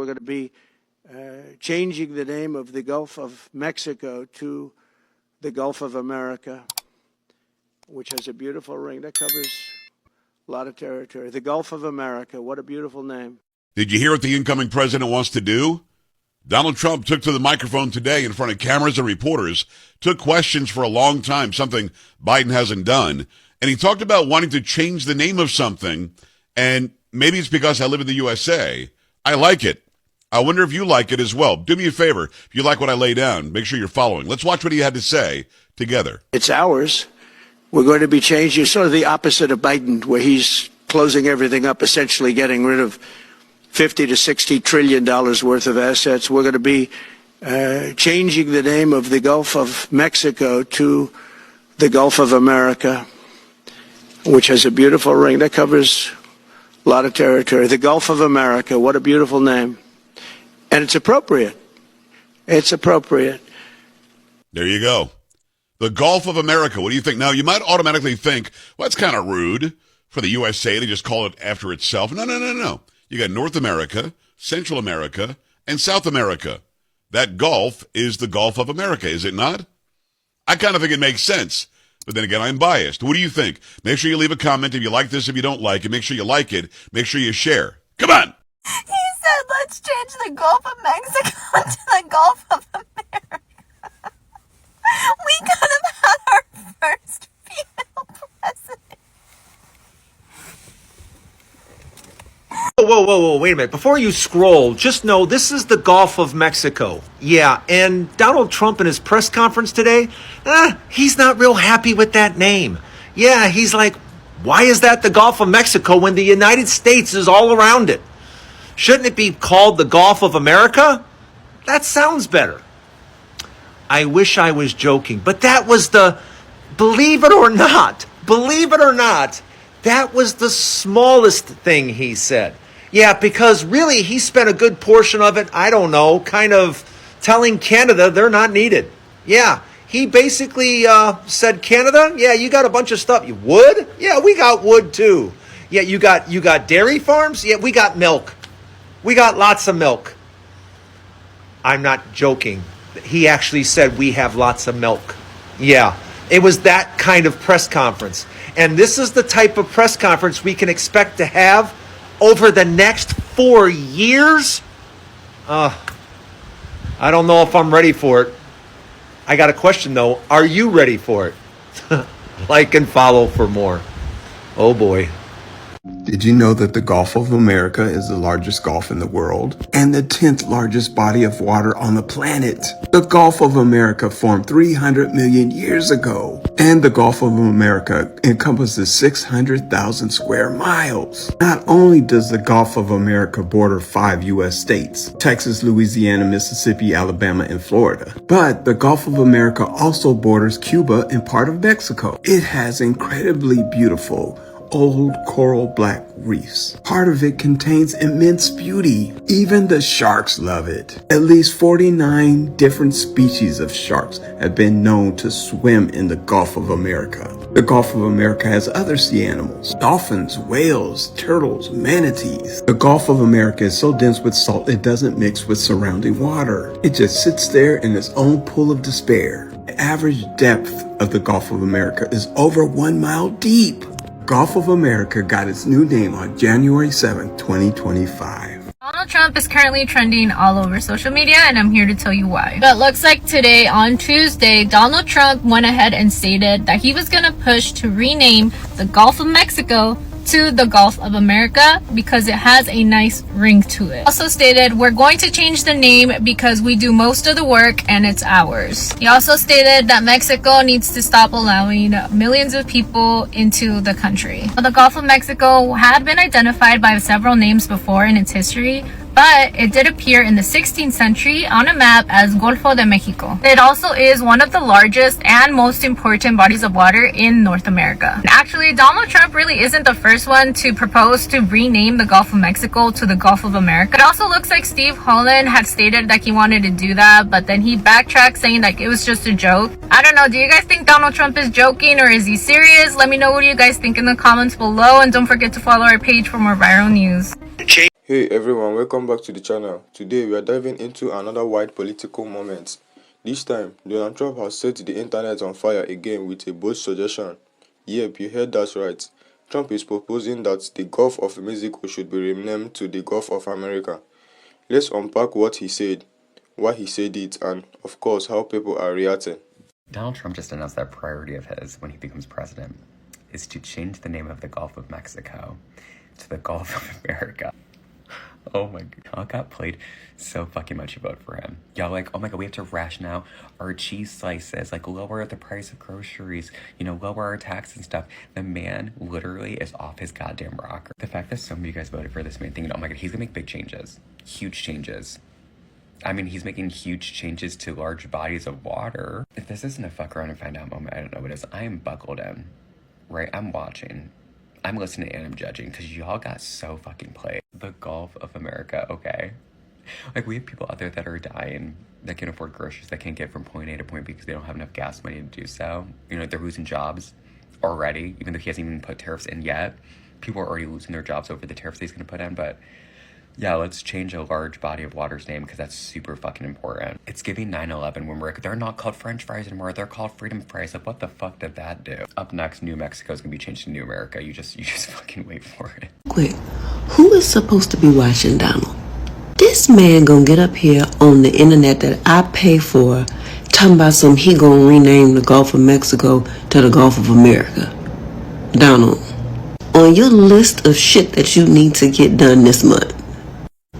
we're going to be changing the name of the Gulf of Mexico to the Gulf of America, which has a beautiful ring that covers a lot of territory. The Gulf of America, what a beautiful name. Did you hear what the incoming president wants to do? Donald Trump took to the microphone today in front of cameras and reporters, took questions for a long time, something Biden hasn't done, and he talked about wanting to change the name of something, and maybe it's because I live in the USA. I like it. I wonder if you like it as well. Do me a favor. If you like what I lay down, make sure you're following. Let's watch what he had to say together. It's ours. We're going to be changing, sort of the opposite of Biden, where he's closing everything up, essentially getting rid of $50 to $60 trillion worth of assets. We're going to be changing the name of the Gulf of Mexico to the Gulf of America, which has a beautiful ring that covers a lot of territory. The Gulf of America, what a beautiful name. And it's appropriate. It's appropriate. There you go. The Gulf of America. What do you think? Now, you might automatically think, well, that's kind of rude for the USA to just call it after itself. No. You got North America, Central America, and South America. That Gulf is the Gulf of America, is it not? I kind of think it makes sense. But then again, I'm biased. What do you think? Make sure you leave a comment if you like this, if you don't like it. Make sure you like it. Make sure you share. Come on. He said, let's change the Gulf of Mexico to the Gulf of America. We could have had our first female president. Whoa, wait a minute. Before you scroll, just know this is the Gulf of Mexico. Yeah, and Donald Trump in his press conference today, he's not real happy with that name. Yeah, he's like, why is that the Gulf of Mexico when the United States is all around it? Shouldn't it be called the Gulf of America? That sounds better. I wish I was joking, but that was believe it or not, that was the smallest thing he said. Yeah, because really he spent a good portion of it, I don't know, kind of telling Canada they're not needed. Yeah, he basically said, Canada, yeah, you got a bunch of stuff. Wood? Yeah, we got wood too. Yeah, you got dairy farms? Yeah, we got milk. We got lots of milk. I'm not joking. He actually said we have lots of milk. Yeah, it was that kind of press conference. And this is the type of press conference we can expect to have over the next 4 years. I don't know if I'm ready for it. I got a question though. Are you ready for it? Like and follow for more. Oh boy. Did you know that the Gulf of America is the largest gulf in the world and the 10th largest body of water on the planet? The Gulf of America formed 300 million years ago, and the Gulf of America encompasses 600,000 square miles. Not only does the Gulf of America border 5 U.S. states, Texas, Louisiana, Mississippi, Alabama, and Florida, but the Gulf of America also borders Cuba and part of Mexico. It has incredibly beautiful old coral black reefs. Part of it contains immense beauty. Even the sharks love it. At least 49 different species of sharks have been known to swim in the Gulf of America. The Gulf of America has other sea animals: dolphins, whales, turtles, manatees. The Gulf of America is so dense with salt it doesn't mix with surrounding water. It just sits there in its own pool of despair. The average depth of the Gulf of America is over 1 mile deep. Gulf of America got its new name on January 7th, 2025. Donald Trump is currently trending all over social media, and I'm here to tell you why. But looks like today, on Tuesday, Donald Trump went ahead and stated that he was going to push to rename the Gulf of Mexico to the Gulf of America because it has a nice ring to it. Also stated, we're going to change the name because we do most of the work and it's ours. He also stated that Mexico needs to stop allowing millions of people into the country. The Gulf of Mexico had been identified by several names before in its history, but it did appear in the 16th century on a map as Golfo de Mexico. It also is one of the largest and most important bodies of water in North America. Actually, Donald Trump really isn't the first one to propose to rename the Gulf of Mexico to the Gulf of America. It also looks like Steve Holland had stated that he wanted to do that, but then he backtracked saying that it was just a joke. I don't know, do you guys think Donald Trump is joking or is he serious? Let me know what you guys think in the comments below, and don't forget to follow our page for more viral news. Hey everyone, welcome back to the channel. Today we are diving into another wide political moment. This time, Donald Trump has set the internet on fire again with a bold suggestion. Yep, you heard that right. Trump is proposing that the Gulf of Mexico should be renamed to the Gulf of America. Let's unpack what he said, why he said it, and of course how people are reacting. Donald Trump just announced that priority of his when he becomes president is to change the name of the Gulf of Mexico to the Gulf of America. Oh my god, y'all got played so fucking much. You vote for him. Y'all like, oh my god, we have to ration out our cheese slices, like lower the price of groceries, lower our taxes and stuff. The man literally is off his goddamn rocker. The fact that so many of you guys voted for this man thinking, oh my god, he's gonna make big changes. Huge changes. I mean, he's making huge changes to large bodies of water. If this isn't a fuck around and find out moment, I don't know what it is. I am buckled in, right? I'm watching. I'm listening and I'm judging because y'all got so fucking played. The Gulf of America, okay? Like, we have people out there that are dying that can afford groceries that can't get from point A to point B because they don't have enough gas money to do so. They're losing jobs already, even though he hasn't even put tariffs in yet. People are already losing their jobs over the tariffs he's going to put in, but yeah, let's change a large body of water's name because that's super fucking important. It's giving 9/11 when they're not called French fries anymore. They're called freedom fries. Like, what the fuck did that do? Up next, New Mexico is gonna be changed to New America. You just fucking wait for it. Quick, who is supposed to be watching Donald? This man gonna get up here on the internet that I pay for, talking about he gonna rename the Gulf of Mexico to the Gulf of America. Donald, on your list of shit that you need to get done this month,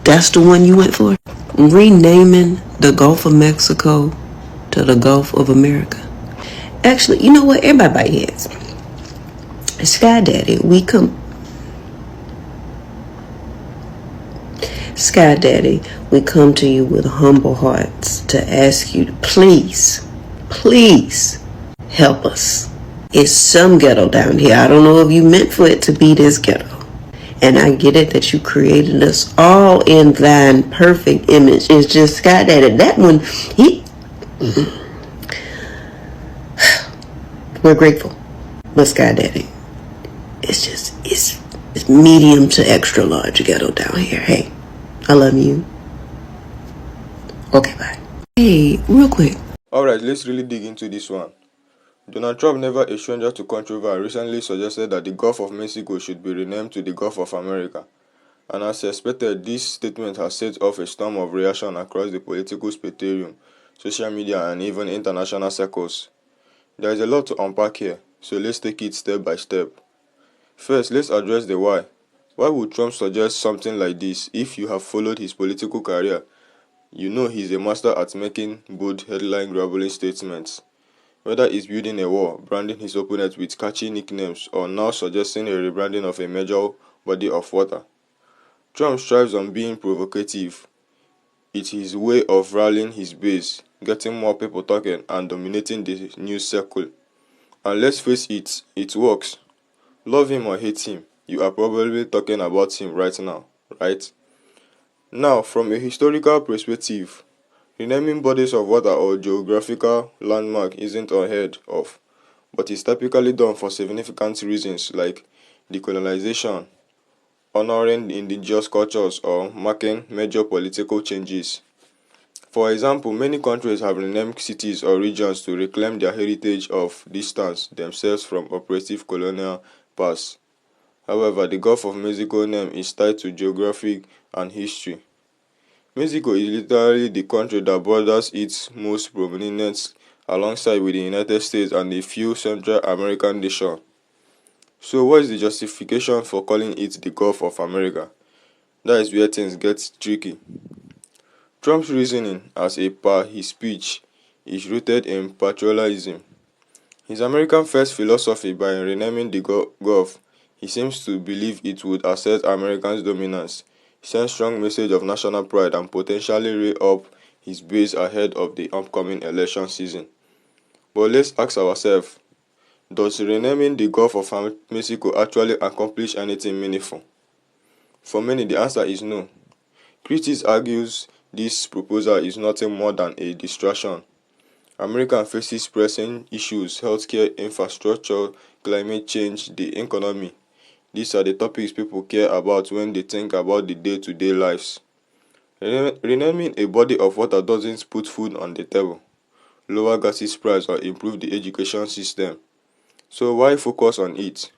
that's the one you went for? Renaming the Gulf of Mexico to the Gulf of America. Actually, you know what? Everybody by heads. Sky Daddy, we come to you with humble hearts to ask you to please help us. It's some ghetto down here. I don't know if you meant for it to be this ghetto. And I get it that you created us all in thine perfect image. It's just Sky Daddy. That one, we're grateful. But Sky Daddy, it's medium to extra large ghetto down here. Hey, I love you. Okay, bye. Hey, real quick. Alright, let's really dig into this one. Donald Trump, never a stranger to controversy, recently suggested that the Gulf of Mexico should be renamed to the Gulf of America. And as expected, this statement has set off a storm of reaction across the political spectrum, social media, and even international circles. There is a lot to unpack here, so let's take it step by step. First, let's address the why. Why would Trump suggest something like this? If you have followed his political career, you know he's a master at making bold, headline-grabbing statements. Whether it's building a wall, branding his opponents with catchy nicknames, or now suggesting a rebranding of a major body of water, Trump strives on being provocative. It's his way of rallying his base, getting more people talking, and dominating the news circle. And let's face it, it works. Love him or hate him, you are probably talking about him right now, right? Now, from a historical perspective, renaming bodies of water or geographical landmark isn't unheard of, but is typically done for significant reasons like decolonization, honoring indigenous cultures, or marking major political changes. For example, many countries have renamed cities or regions to reclaim their heritage of distance themselves from oppressive colonial past. However, the Gulf of Mexico name is tied to geography and history. Mexico is literally the country that borders its most prominent alongside with the United States and a few Central American nations. So what is the justification for calling it the Gulf of America? That is where things get tricky. Trump's reasoning, as per his speech, is rooted in patriotism. His American First philosophy, by renaming the Gulf, he seems to believe it would assert Americans' dominance, send strong message of national pride, and potentially rear up his base ahead of the upcoming election season. But let's ask ourselves, does renaming the Gulf of Mexico actually accomplish anything meaningful? For many, the answer is no. Critics argues this proposal is nothing more than a distraction. America faces pressing issues: healthcare, infrastructure, climate change, the economy. These are the topics people care about when they think about the day-to-day lives. Renaming a body of water doesn't put food on the table, lower gases price, or improve the education system. So why focus on it?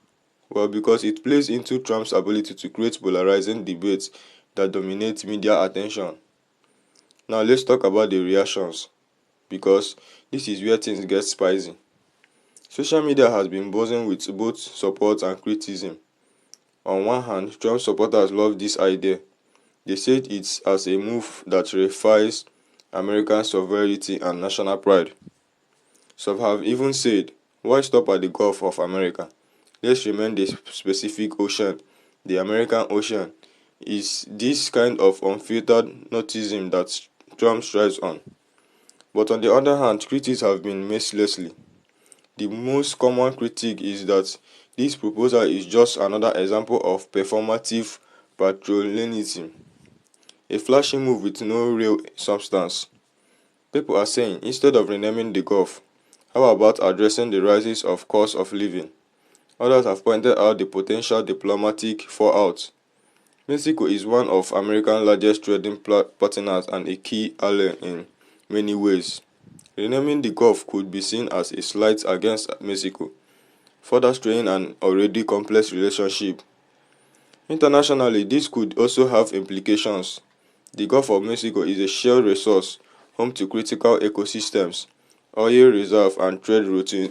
Well, because it plays into Trump's ability to create polarizing debates that dominate media attention. Now let's talk about the reactions, because this is where things get spicy. Social media has been buzzing with both support and criticism. On one hand, Trump supporters love this idea. They said it's as a move that reifies American sovereignty and national pride. Some have even said, why stop at the Gulf of America? Let's remain the specific ocean, the American Ocean. Is this kind of unfiltered noticism that Trump strives on. But on the other hand, critics have been mercilessly. The most common critique is that this proposal is just another example of performative patriotism, a flashy move with no real substance. People are saying, instead of renaming the Gulf, how about addressing the rises of cost of living? Others have pointed out the potential diplomatic fallout. Mexico is one of America's largest trading partners and a key ally in many ways. Renaming the Gulf could be seen as a slight against Mexico, further straining an already complex relationship. Internationally, this could also have implications. The Gulf of Mexico is a shared resource, home to critical ecosystems, oil reserve, and trade routes.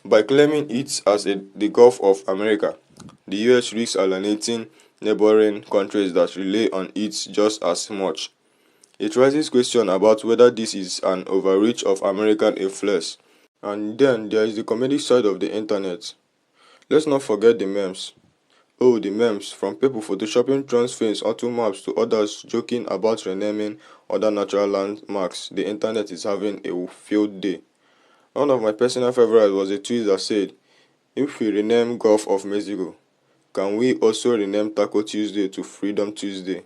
By claiming it as the Gulf of America, the US risks alienating neighboring countries that rely on it just as much. It raises questions about whether this is an overreach of American influence. And then there is the comedic side of the internet. Let's not forget the memes. Oh, the memes, from people photoshopping Trump's face onto maps to others joking about renaming other natural landmarks. The internet is having a field day. One of my personal favorites was a tweet that said, if we rename Gulf of Mexico, can we also rename Taco Tuesday to Freedom Tuesday?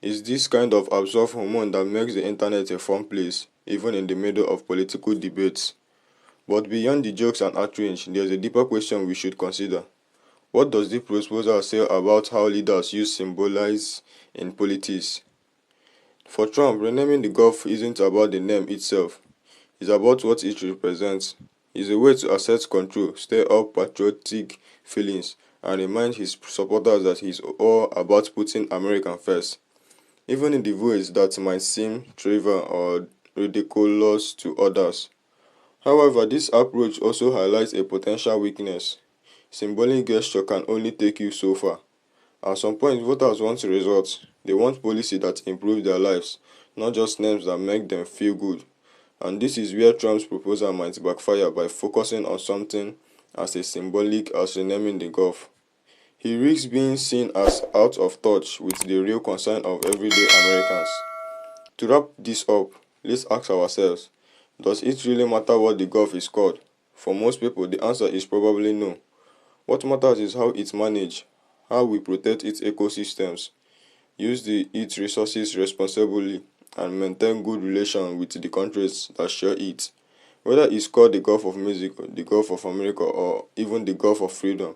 It's this kind of absurd hormone that makes the internet a fun place, even in the middle of political debates. But beyond the jokes and outrage, there's a deeper question we should consider. What does this proposal say about how leaders use symbolize in politics? For Trump, renaming the Gulf isn't about the name itself. It's about what it represents. It's a way to assert control, stir up patriotic feelings, and remind his supporters that he's all about putting America first, even in the ways that might seem trivial or ridiculous to others. However, this approach also highlights a potential weakness. Symbolic gesture can only take you so far. At some point, voters want results. They want policy that improves their lives, not just names that make them feel good. And this is where Trump's proposal might backfire by focusing on something as symbolic as renaming the Gulf. He risks being seen as out of touch with the real concern of everyday Americans. To wrap this up, let's ask ourselves, does it really matter what the Gulf is called? For most people, the answer is probably no. What matters is how it's managed, how we protect its ecosystems, use its resources responsibly, and maintain good relations with the countries that share it. Whether it's called the Gulf of Mexico, the Gulf of America, or even the Gulf of Freedom,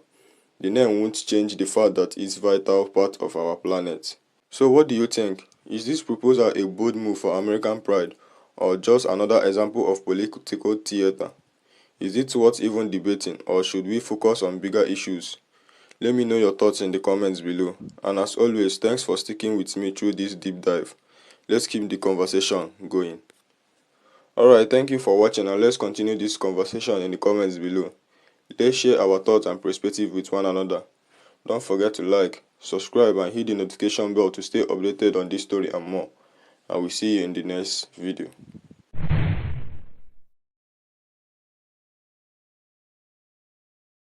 the name won't change the fact that it's a vital part of our planet. So what do you think? Is this proposal a bold move for American pride, or just another example of political theater? Is it worth even debating, or should we focus on bigger issues? Let me know your thoughts in the comments below. And as always, thanks for sticking with me through this deep dive. Let's keep the conversation going. Alright, thank you for watching, and let's continue this conversation in the comments below. Let's share our thoughts and perspective with one another. Don't forget to like, subscribe, and hit the notification bell to stay updated on this story and more. I will see you in the next video.